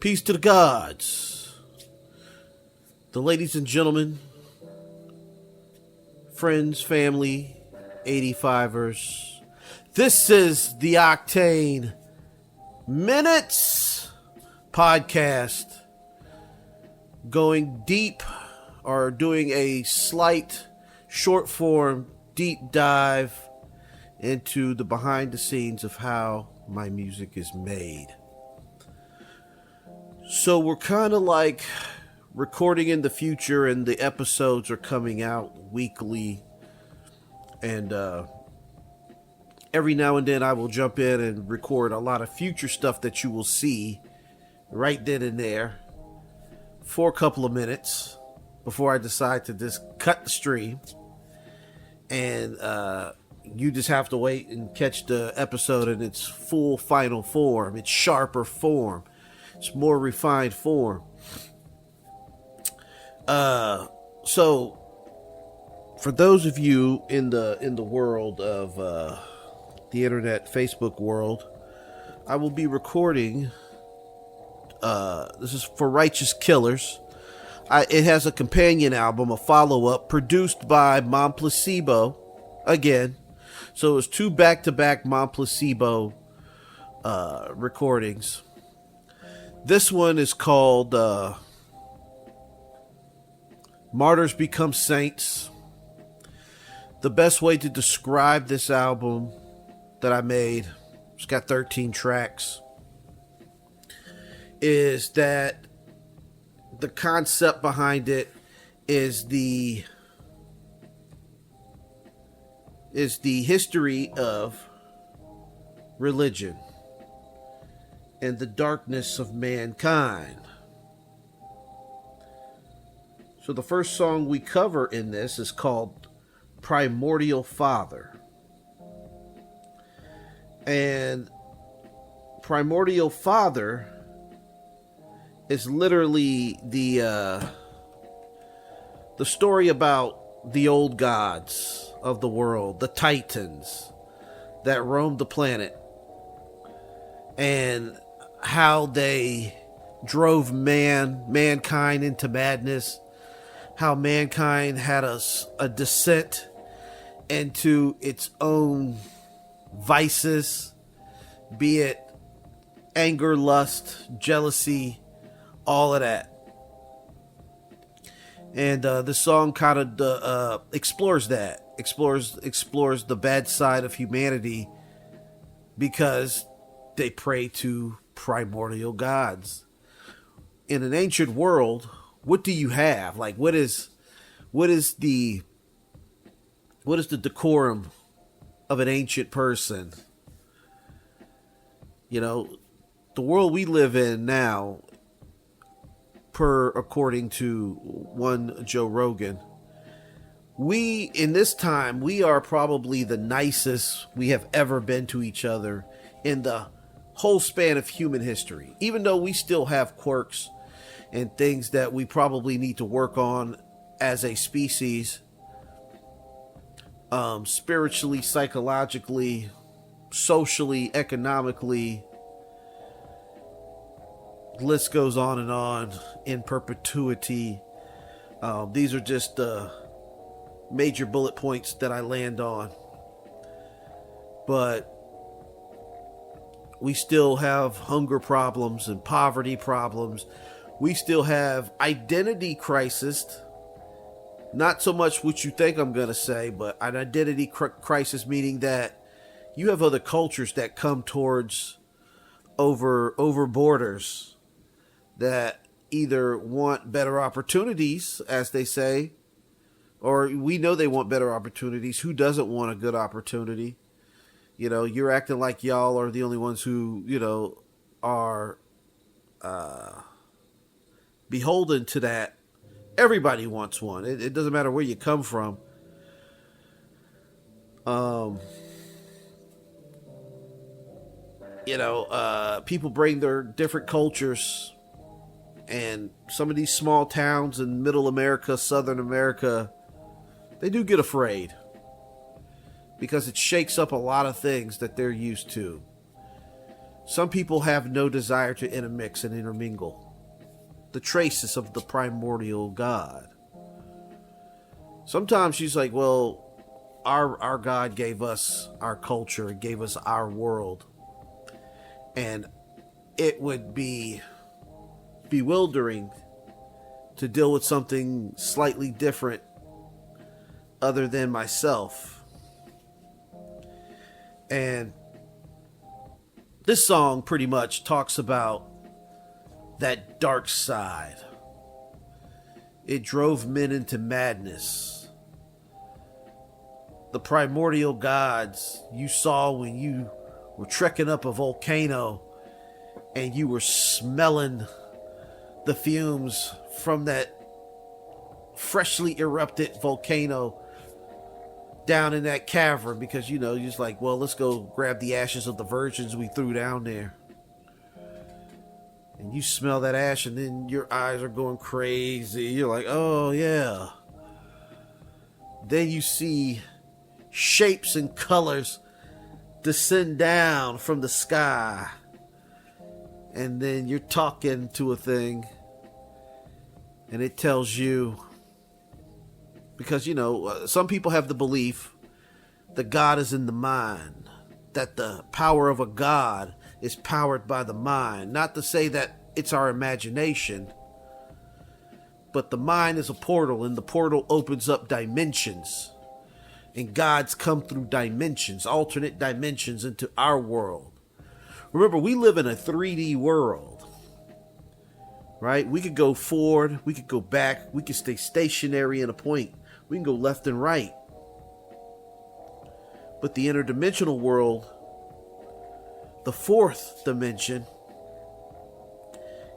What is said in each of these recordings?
Peace to the gods, the ladies and gentlemen, friends, family, 85ers. This is the Oktane Minutes podcast, going deep or doing a slight short form deep dive into the behind the scenes of how my music is made. So we're kind of like recording in the future, and the episodes are coming out weekly, and every now and then I will jump in and record a lot of future stuff that you will see right then and there for a couple of minutes before I decide to just cut the stream, and you just have to wait and catch the episode in its full final form, its sharper form. It's more refined form. So for those of you in the world of the internet, Facebook world, I will be recording. This is for Righteous Killers. It has a companion album, a follow-up, produced by Mom Placebo again. So it's two back-to-back Mom Placebo recordings. This one is called Martyrs Become Saints. The best way to describe this album that I made, it's got 13 tracks, is that the concept behind it is the history of religion and the darkness of mankind. So the first song we cover in this is called Primordial Father. And Primordial Father is literally the story about the old gods of the world, the Titans that roamed the planet, and how they drove mankind into madness, how mankind had a descent into its own vices, be it anger, lust, jealousy, all of that. And the song kind of explores that, explores the bad side of humanity, because they pray to primordial gods. In an ancient world, what do you have? Like, what is the decorum of an ancient person? You know, the world we live in now, according to one Joe Rogan, in this time, we are probably the nicest we have ever been to each other in the whole span of human history, even though we still have quirks and things that we probably need to work on as a species, spiritually, psychologically, socially, economically. The list goes on in perpetuity. These are just major bullet points that I land on. But we still have hunger problems and poverty problems. We still have identity crisis. Not so much what you think I'm going to say, but an identity crisis, meaning that you have other cultures that come towards over borders that either want better opportunities, as they say, or we know they want better opportunities. Who doesn't want a good opportunity? You know, you're acting like y'all are the only ones who, you know, are beholden to that. Everybody wants one. It doesn't matter where you come from. People bring their different cultures, and some of these small towns in middle America, southern America, they do get afraid, because it shakes up a lot of things that they're used to. Some people have no desire to intermix and intermingle. The traces of the primordial God. Sometimes she's like, well, our God gave us our culture, gave us our world. And it would be bewildering to deal with something slightly different other than myself. And this song pretty much talks about that dark side. It drove men into madness. The primordial gods you saw when you were trekking up a volcano and you were smelling the fumes from that freshly erupted volcano down in that cavern, because you're just like, well, let's go grab the ashes of the virgins we threw down there. And you smell that ash and then your eyes are going crazy. You're like, oh yeah. Then you see shapes and colors descend down from the sky. And then you're talking to a thing and it tells you, because some people have the belief that God is in the mind, that the power of a God is powered by the mind. Not to say that it's our imagination, but the mind is a portal, and the portal opens up dimensions, and gods come through dimensions, alternate dimensions into our world. Remember, we live in a 3D world, right? We could go forward, we could go back, we could stay stationary in a point, we can go left and right. But the interdimensional world, the fourth dimension,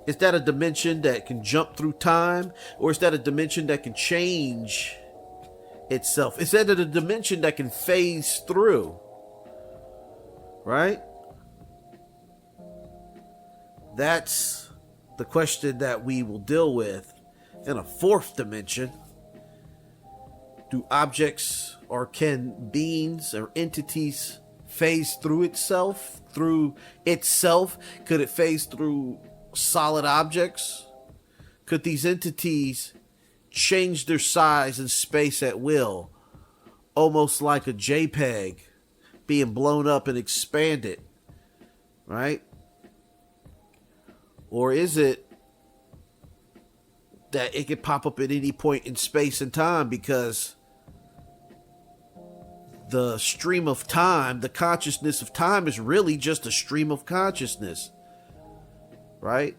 is that a dimension that can jump through time, or is that a dimension that can change itself? Is that a dimension that can phase through? Right? That's the question that we will deal with in a fourth dimension. Do objects, or can beings or entities phase through itself? Could it phase through solid objects? Could these entities change their size and space at will, almost like a JPEG being blown up and expanded, right? Or is it that it could pop up at any point in space and time, because the stream of time, the consciousness of time, is really just a stream of consciousness, right?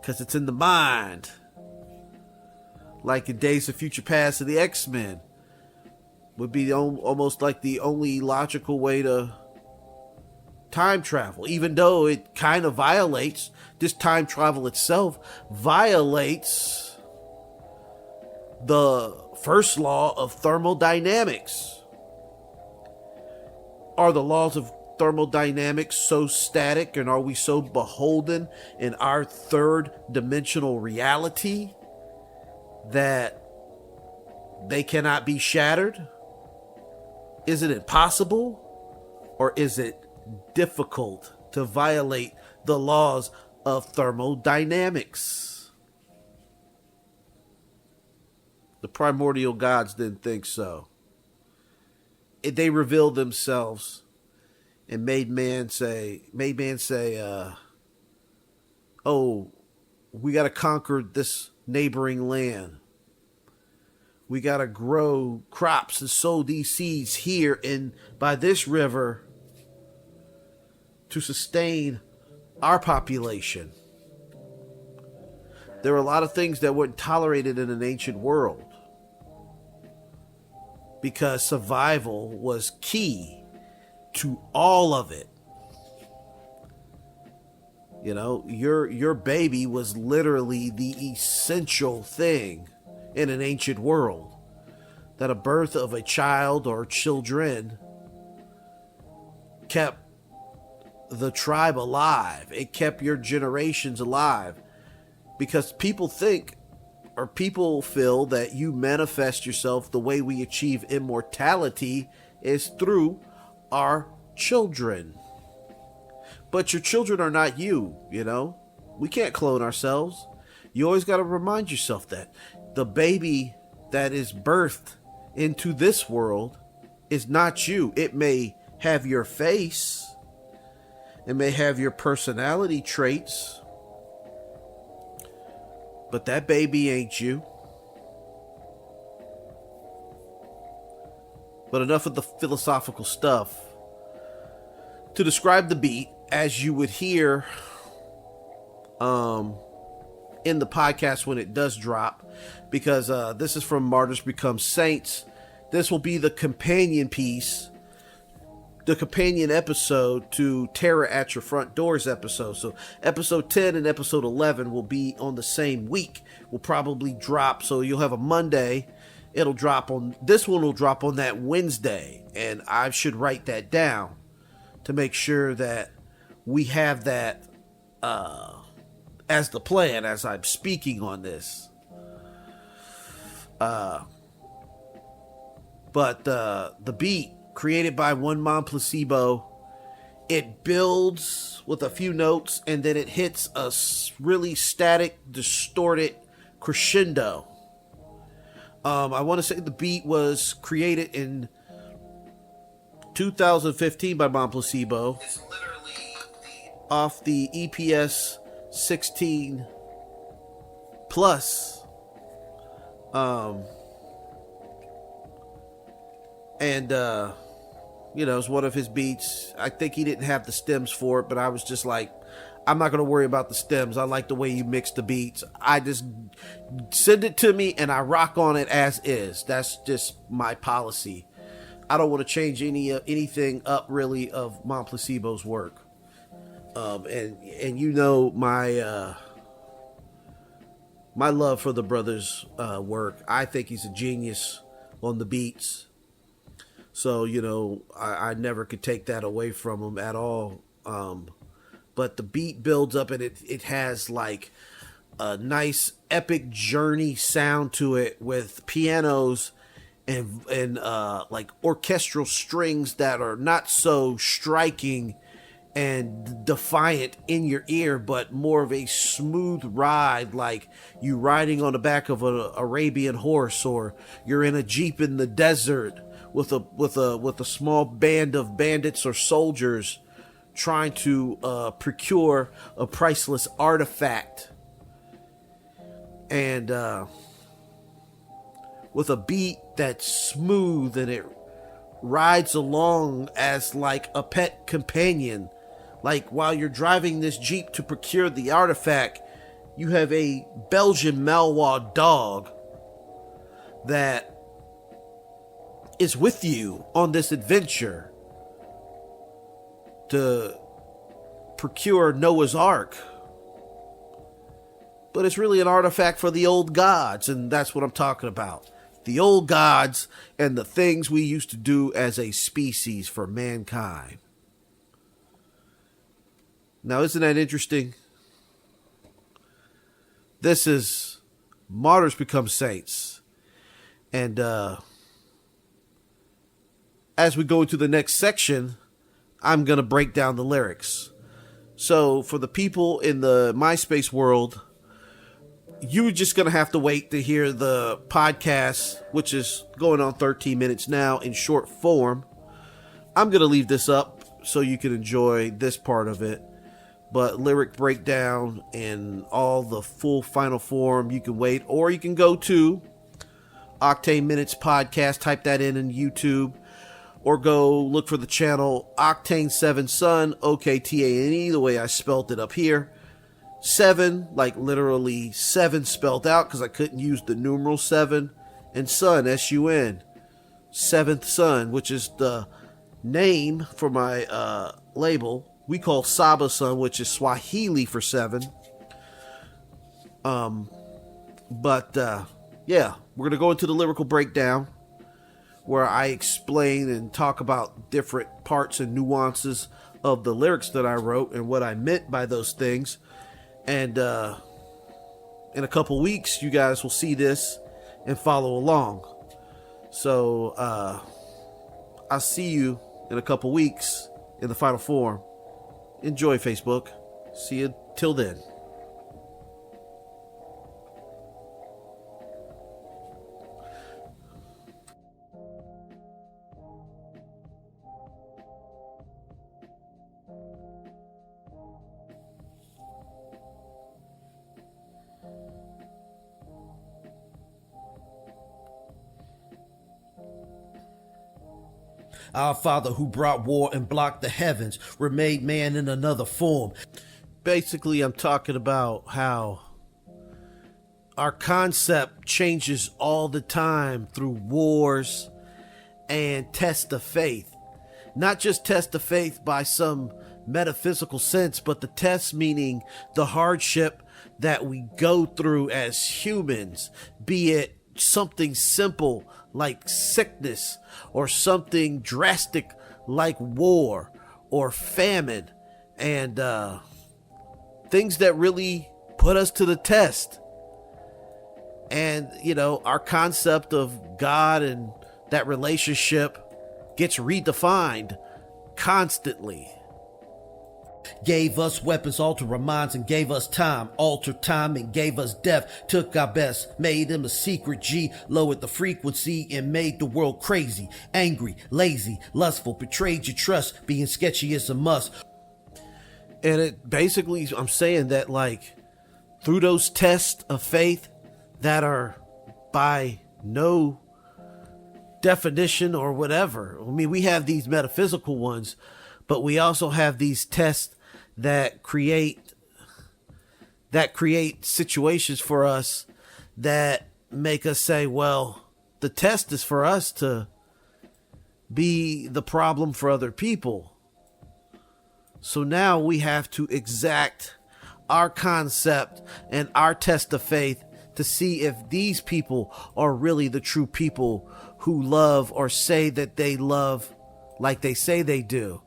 Because it's in the mind. Like in Days of Future Past of the X-Men would be almost like the only logical way to time travel, even though it kind of violates, this time travel itself violates the first law of thermodynamics. Are the laws of thermodynamics so static, and are we so beholden in our third dimensional reality that they cannot be shattered? Is it impossible, or is it difficult to violate the laws of thermodynamics? The primordial gods didn't think so. They revealed themselves and made man say, oh, we got to conquer this neighboring land. We got to grow crops and sow these seeds here and by this river to sustain our population. There are a lot of things that weren't tolerated in an ancient world, because survival was key to all of it. Your baby was literally the essential thing in an ancient world. That a birth of a child or children kept the tribe alive. It kept your generations alive, because people feel that you manifest yourself. The way we achieve immortality is through our children. But your children are not you, you know? We can't clone ourselves. You always got to remind yourself that the baby that is birthed into this world is not you. It may have your face. It may have your personality traits. But that baby ain't you. But enough of the philosophical stuff. To describe the beat, as you would hear in the podcast when it does drop, because this is from Martyrs Become Saints. This will be the companion piece, the companion episode to Terror at Your Front Doors episode. So episode 10 and episode 11 will be on the same week. Will probably drop, so you'll have a Monday. It'll drop on, this one will drop on that Wednesday, and I should write that down to make sure that we have that as the plan as I'm speaking on this. But the beat, created by One Mom Placebo, it builds with a few notes and then it hits a really static, distorted crescendo. I want to say the beat was created in 2015 by Mom Placebo. It's literally off the EPS 16 Plus. It's one of his beats. I think he didn't have the stems for it, but I was just like, I'm not going to worry about the stems. I like the way you mix the beats. I just send it to me and I rock on it as is. That's just my policy. I don't want to change anything up really of Mom Placebo's work. And you know my love for the brother's work. I think he's a genius on the beats. So, I never could take that away from him at all. But the beat builds up and it has like a nice epic journey sound to it with pianos and like orchestral strings that are not so striking and defiant in your ear, but more of a smooth ride, like you riding on the back of an Arabian horse, or you're in a Jeep in the desert with a small band of bandits or soldiers trying to procure a priceless artifact. And with a beat that's smooth and it rides along as like a pet companion. Like while you're driving this Jeep to procure the artifact, you have a Belgian Malinois dog that is with you on this adventure to procure Noah's Ark. But it's really an artifact for the old gods, and that's what I'm talking about. The old gods and the things we used to do as a species for mankind. Now, isn't that interesting? This is Martyrs Become Saints. And as we go into the next section, I'm going to break down the lyrics. So for the people in the MySpace world, you're just going to have to wait to hear the podcast, which is going on 13 minutes now in short form. I'm going to leave this up so you can enjoy this part of it. But lyric breakdown and all the full final form, you can wait. Or you can go to Oktane Minutes Podcast, type that in YouTube. Or go look for the channel Oktane 7 Sun, Oktane, the way I spelled it up here. 7, like literally 7 spelled out because I couldn't use the numeral 7. And Sun, S-U-N. Seventh Sun, which is the name for my label. We call Saba Sun, which is Swahili for 7. Yeah, we're going to go into the lyrical breakdown, where I explain and talk about different parts and nuances of the lyrics that I wrote and what I meant by those things. And in a couple weeks, you guys will see this and follow along. So I'll see you in a couple weeks in the final form. enjoy Facebook. See you till then. Our Father who brought war and blocked the heavens, remade man in another form. Basically, I'm talking about how our concept changes all the time through wars and test of faith. Not just test of faith by some metaphysical sense, but the test meaning the hardship that we go through as humans, be it something simple like sickness or something drastic like war or famine, and things that really put us to the test. And, you know, our concept of God and that relationship gets redefined constantly. Gave us weapons, altered our minds, and gave us time. Altered time and gave us death. Took our best, made them a secret G. Lowered the frequency and made the world crazy. Angry, lazy, lustful, betrayed your trust. Being sketchy is a must. And it basically, I'm saying that, like, through those tests of faith that are by no definition or whatever. I mean, we have these metaphysical ones, but we also have these tests that create situations for us that make us say, well, the test is for us to be the problem for other people. So now we have to exact our concept and our test of faith to see if these people are really the true people who love or say that they love like they say they do,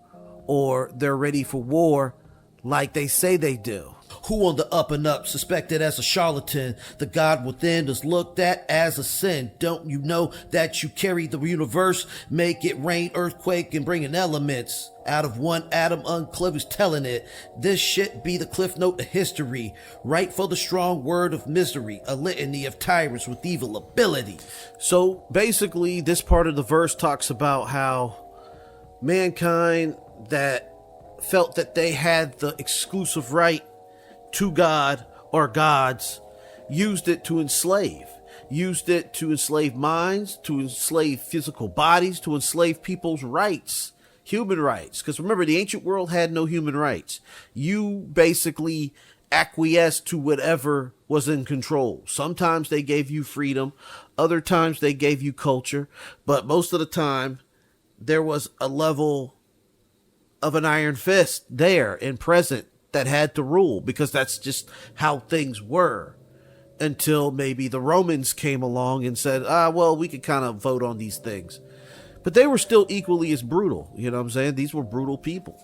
or they're ready for war like they say they do. Who on the up and up, suspected as a charlatan, the God within is looked at as a sin. Don't you know that you carry the universe? Make it rain, earthquake, and bringing elements. Out of one atom, uncliff is telling it. This shit be the cliff note of history. Right for the strong word of misery. A litany of tyrants with evil ability. So basically, this part of the verse talks about how mankind that felt that they had the exclusive right to God or gods used it to enslave minds, to enslave physical bodies, to enslave people's rights, human rights. Because remember, the ancient world had no human rights. You basically acquiesced to whatever was in control. Sometimes they gave you freedom, other times they gave you culture, but most of the time there was a level of an iron fist there and present that had to rule, because that's just how things were, until maybe the Romans came along and said, well, we could kind of vote on these things. But they were still equally as brutal. You know what I'm saying? These were brutal people.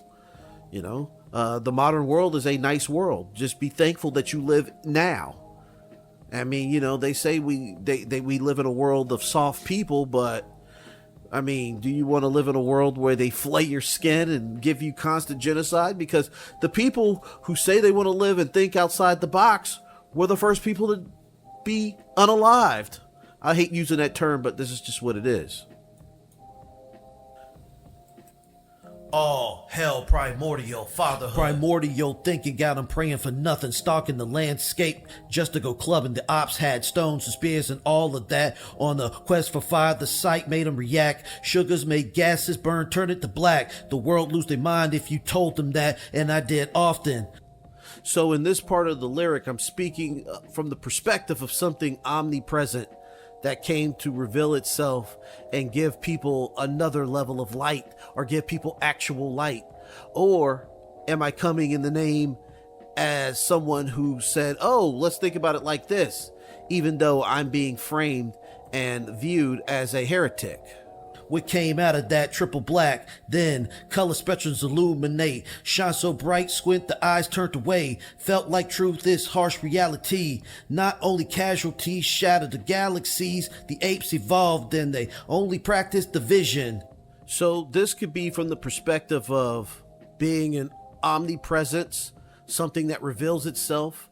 You know, the modern world is a nice world. Just be thankful that you live now. I mean, you know, they say we live in a world of soft people, but I mean, do you want to live in a world where they flay your skin and give you constant genocide? Because the people who say they want to live and think outside the box were the first people to be unalived. I hate using that term, but this is just what it is. All hell primordial fatherhood. Primordial thinking got him praying for nothing, stalking the landscape just to go clubbing. The ops had stones and spears and all of that. On the quest for fire, the sight made him react. Sugars made gases burn, turn it to black. The world lose their mind if you told them that, and I did often. So in this part of the lyric, I'm speaking from the perspective of something omnipresent that came to reveal itself and give people another level of light, or give people actual light? Or am I coming in the name as someone who said, oh, let's think about it like this, even though I'm being framed and viewed as a heretic? What came out of that triple black, then color spectrums illuminate, shine so bright, squint, the eyes turned away, felt like truth is harsh reality, not only casualties shattered the galaxies, the apes evolved and they only practiced division. So this could be from the perspective of being an omnipresence, something that reveals itself.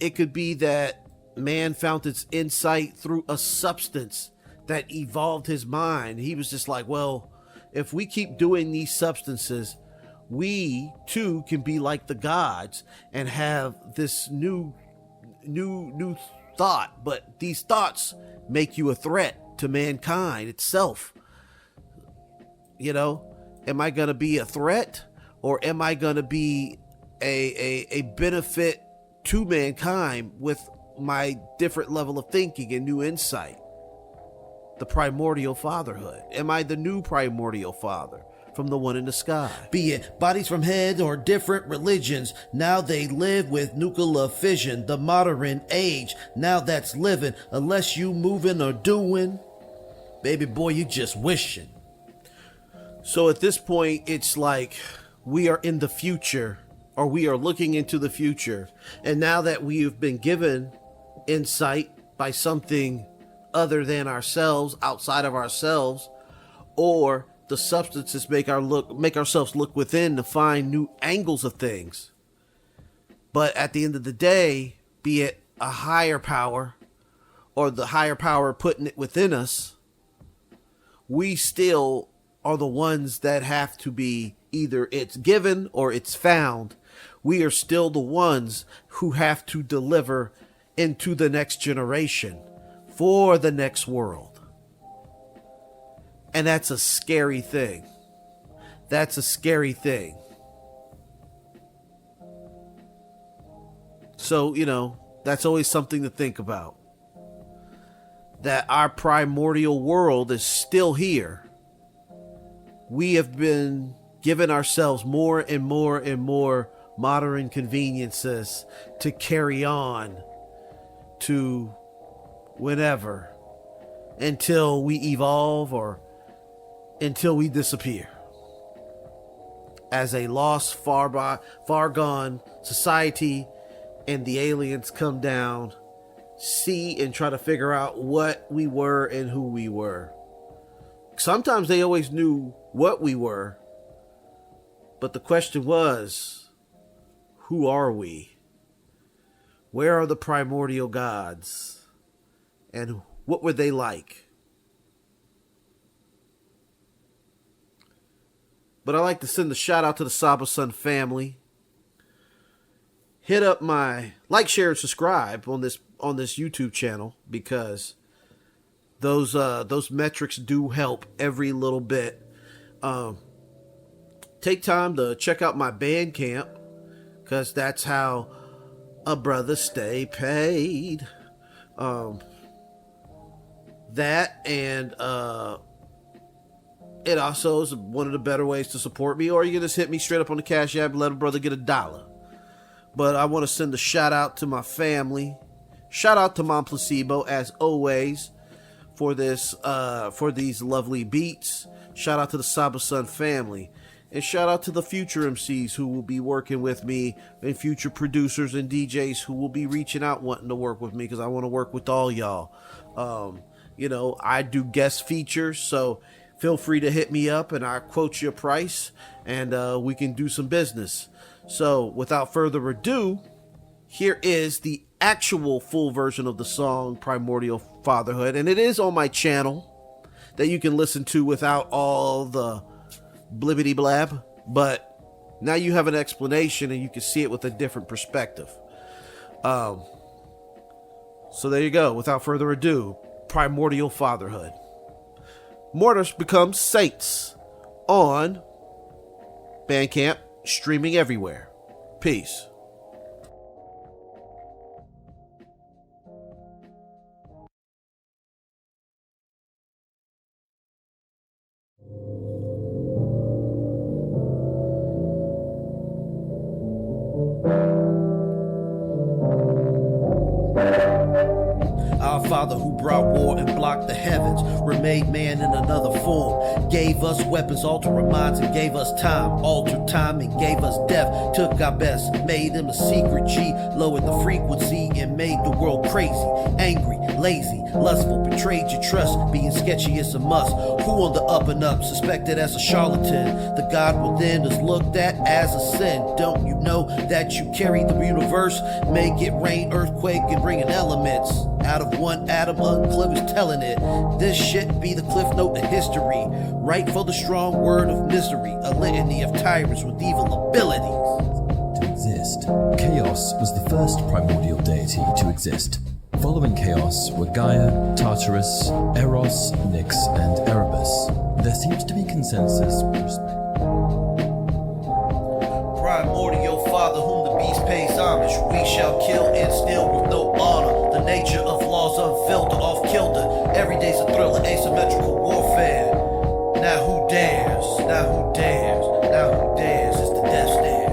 It could be that man found its insight through a substance that evolved his mind. He was just like, well, if we keep doing these substances, we too can be like the gods and have this new thought. But these thoughts make you a threat to mankind itself. You know, am I going to be a threat, or am I going to be a benefit to mankind with my different level of thinking and new insight? The primordial fatherhood. Am I the new primordial father from the one in the sky? Be it bodies from head or different religions, now they live with nuclear fission. The modern age, now that's living. Unless you moving or doing, baby boy, you just wishing. So at this point, it's like we are in the future, or we are looking into the future. And now that we've been given insight by something other than ourselves, outside of ourselves, or the substances make ourselves look within to find new angles of things. But at the end of the day, be it a higher power or the higher power putting it within us, we still are the ones that have to be, either it's given or it's found. We are still the ones who have to deliver into the next generation for the next world. And that's a scary thing. That's a scary thing. So, you know, that's always something to think about. That our primordial world is still here. We have been giving ourselves more and more and more modern conveniences to carry on to whenever, until we evolve or until we disappear as a lost, far gone society, and the aliens come down, see, and try to figure out what we were and who we were. Sometimes they always knew what we were, but the question was, who are we? Where are the primordial gods? And what were they like? But I like to send a shout out to the Saba Sun family. Hit up my like, share, and subscribe on this YouTube channel, because those metrics do help every little bit. Take time to check out my Bandcamp, because that's how a brother stay paid. That, and it also is one of the better ways to support me, or you can just hit me straight up on the Cash App and let a brother get $1. But I want to send a shout out to my family. Shout out to Mom Placebo, as always, for this for these lovely beats. Shout out to the Saba Sun family. And shout out to the future MCs who will be working with me, and future producers and DJs who will be reaching out wanting to work with me, because I want to work with all y'all. You know, I do guest features, so feel free to hit me up and I'll quote you a price, and we can do some business. So without further ado, here is the actual full version of the song Primordial Fatherhood, and it is on my channel that you can listen to without all the blibbity blab, but now you have an explanation and you can see it with a different perspective. So there you go. Without further ado, Primordial Fatherhood. Martyrs become saints on Bandcamp, streaming everywhere. Peace. Our Father who brought war and blocked the heavens, remade man in another form, gave us weapons, altered our minds, and gave us time, altered time and gave us death, took our best, made him a secret G, lowered the frequency and made the world crazy, angry, lazy, lustful, betrayed your trust, being sketchy is a must. Who on the up and up, suspected as a charlatan, the God within is looked at as a sin. Don't you know that you carry the universe, make it rain, earthquake, and bring in elements? Out of one atom, Uncliff is telling it. This shit be the cliff note of history. Right for the strong word of misery, a litany of tyrants with evil abilities. To exist, Chaos was the first primordial deity to exist. Following Chaos were Gaia, Tartarus, Eros, Nyx, and Erebus. There seems to be consensus with respect. Primordial Father whom the beast pays homage, we shall kill and steal with no honor. The nature of laws unfiltered, off kilter. Every day's a thriller, asymmetrical warfare. Now who dares? Now who dares? Now who dares? It's the death stare.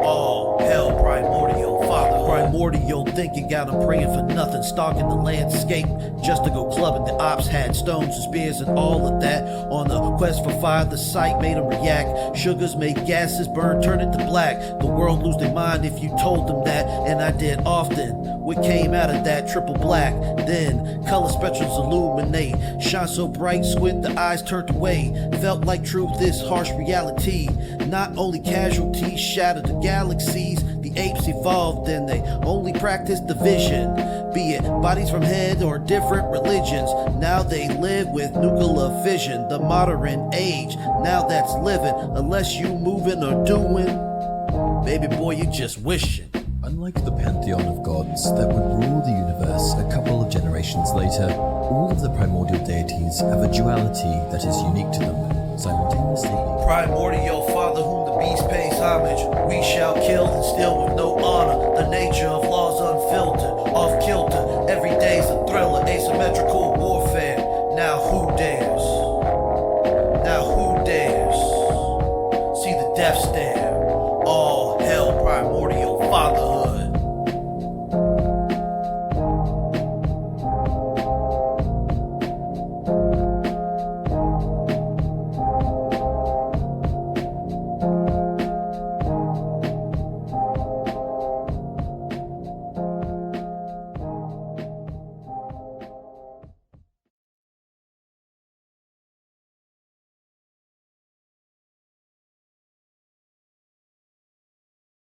All hell, Primordial Father. Primordial thinking out and praying for nothing, stalking the landscape just to go clubbing. The ops had stones and spears and all of that. On the quest for fire, the sight made them react. Sugars made gases burn, turn it to black. The world lose their mind if you told them that, and I did often. What came out of that triple black? Then color spectrums illuminate, shine so bright, squint the eyes turned away. Felt like truth is harsh reality. Not only casualties shattered the galaxies, the apes evolved and they only practiced division. Be it bodies from head or different religions, now they live with nuclear fission. The modern age, now that's living, unless you moving or doing, baby boy, you just wishing. Unlike the pantheon of gods that would rule the universe a couple of generations later, all of the primordial deities have a duality that is unique to them, simultaneously. Primordial Father whom the beast pays homage, we shall kill and steal with no honor. The nature of